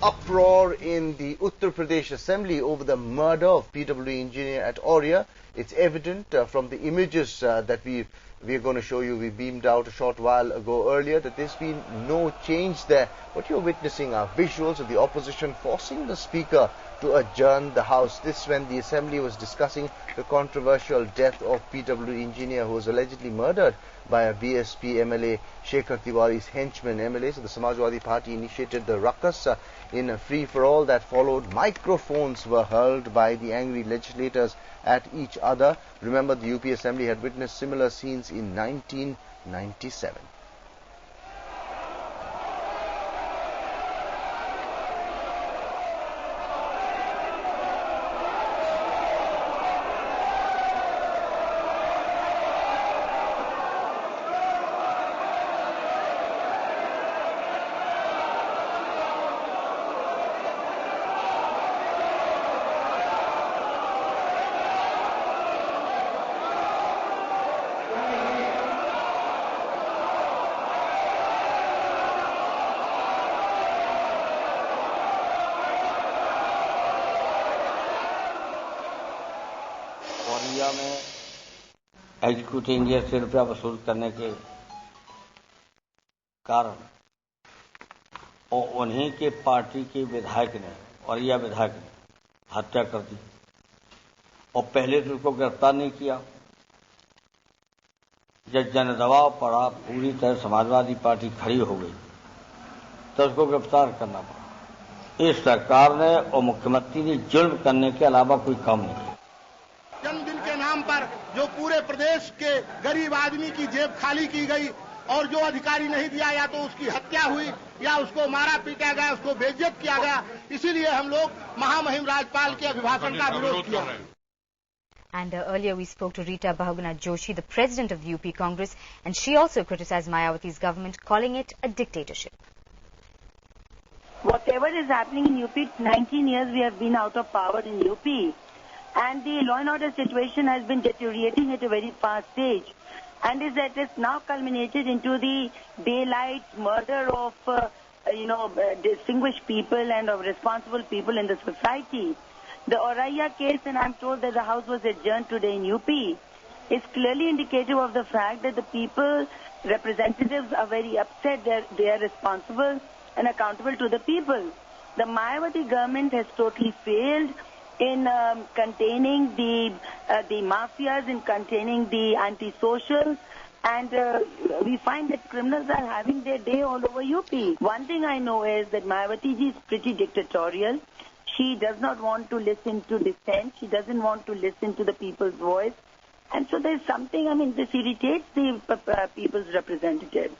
uproar in the Uttar Pradesh Assembly over the murder of PW engineer at Auria. It's evident from the images that we are going to show you. We beamed out a short while ago earlier that there's been no change there. What you're witnessing are visuals of the opposition forcing the speaker to adjourn the House. This when the Assembly was discussing the controversial death of PW engineer who was allegedly murdered by a BSP MLA Shekhar Tiwari's henchmen. MLAs of the Samajwadi Party initiated the ruckus in a free-for-all that followed. Microphones were hurled by the angry legislators at each other. Remember, the UP Assembly had witnessed similar scenes in 1997. Auriya में executive engineer से रुपया वसूल करने के कारण और उन्हीं के पार्टी के विधायक ने औरिया विधायक ने हत्या कर दी और पहले तो उसको गिरफ्तार नहीं किया। जब जनदबाव पड़ा, पूरी तरह समाजवादी पार्टी खड़ी हो गई तो उसको गिरफ्तार करना पड़ा। इस सरकार ने और मुख्यमंत्री ने जुल्म करने के अलावा कोई काम नहीं किया। जन्मदिन के नाम पर जो पूरे प्रदेश के गरीब आदमी की जेब खाली की गई और जो अधिकारी नहीं दिया, या तो उसकी हत्या हुई या उसको मारा पीटा गया, उसको बेइज्जत किया गया। इसीलिए हम लोग महामहिम राज्यपाल के अभिभाषण का विरोध किया। And earlier we spoke to Rita Bahuguna Joshi, the president of the UP Congress, and she also criticized Mayawati's government, calling it a dictatorship. Whatever is happening in UP, 19 years we have been out of power in UP. And the law and order situation has been deteriorating at a very fast stage, and it is now culminated into the daylight murder of distinguished people and of responsible people in the society. The Auraiya case, and I'm told that the House was adjourned today in UP, is clearly indicative of the fact that the people representatives are very upset that they are responsible and accountable to the people. The Mayawati government has totally failed in containing the mafias, in containing the antisocials, and we find that criminals are having their day all over UP. One thing I know is that Mayawati ji is pretty dictatorial. She does not want to listen to dissent. She doesn't want to listen to the people's voice. And so there's something, this irritates the people's representatives.